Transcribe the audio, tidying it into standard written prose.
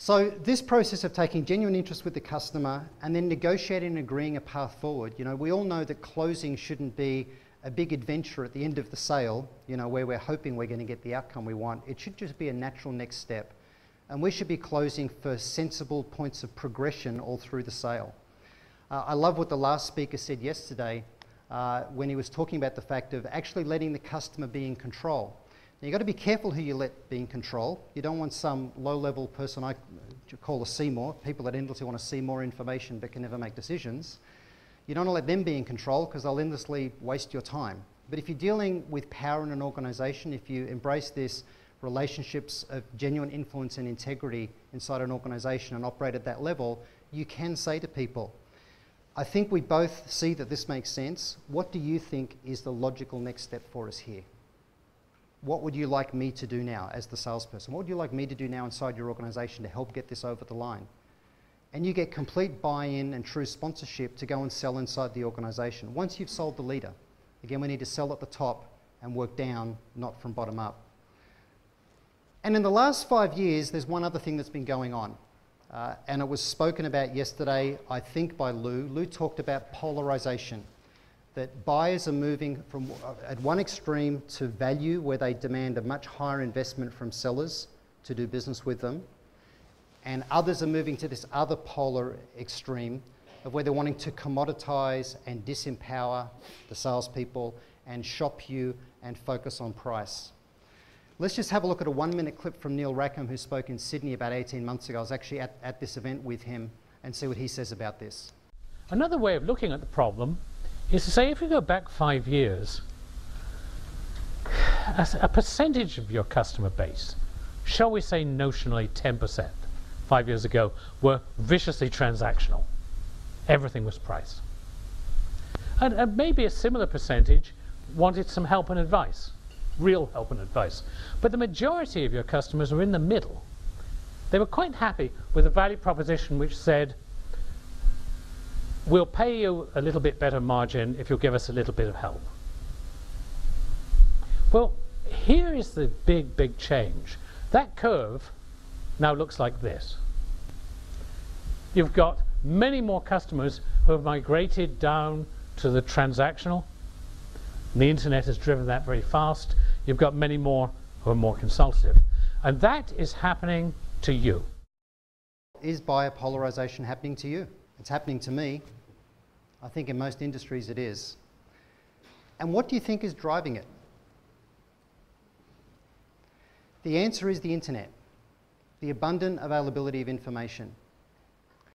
So this process of taking genuine interest with the customer and then negotiating and agreeing a path forward, we all know that closing shouldn't be a big adventure at the end of the sale, where we're hoping we're going to get the outcome we want. It should just be a natural next step. And we should be closing for sensible points of progression all through the sale. I love what the last speaker said yesterday when he was talking about the fact of actually letting the customer be in control. Now, you've got to be careful who you let be in control. You don't want some low-level person I call a Seymour, people that endlessly want to see more information but can never make decisions. You don't want to let them be in control because they'll endlessly waste your time. But if you're dealing with power in an organisation, if you embrace this relationships of genuine influence and integrity inside an organisation and operate at that level, you can say to people, I think we both see that this makes sense. What do you think is the logical next step for us here? What would you like me to do now as the salesperson? What would you like me to do now inside your organisation to help get this over the line? And you get complete buy-in and true sponsorship to go and sell inside the organisation. Once you've sold the leader, again, we need to sell at the top and work down, not from bottom up. And in the last 5 years, there's one other thing that's been going on. And it was spoken about yesterday, I think, by Lou. Lou talked about polarisation. That buyers are moving from at one extreme to value, where they demand a much higher investment from sellers to do business with them. And others are moving to this other polar extreme of where they're wanting to commoditize and disempower the salespeople and shop you and focus on price. Let's just have a look at a 1-minute clip from Neil Rackham, who spoke in Sydney about 18 months ago. I was actually at this event with him, and see what he says about this. Another way of looking at the problem is to say, if you go back 5 years, as a percentage of your customer base, shall we say notionally 10%, 5 years ago, were viciously transactional. Everything was price. And maybe a similar percentage wanted some help and advice, real help and advice. But the majority of your customers were in the middle. They were quite happy with a value proposition which said, we'll pay you a little bit better margin if you'll give us a little bit of help. Well, here is the big, big change. That curve now looks like this. You've got many more customers who have migrated down to the transactional. The internet has driven that very fast. You've got many more who are more consultative. And that is happening to you. Is buyer polarisation happening to you? It's happening to me. I think in most industries it is. And what do you think is driving it? The answer is the internet, the abundant availability of information.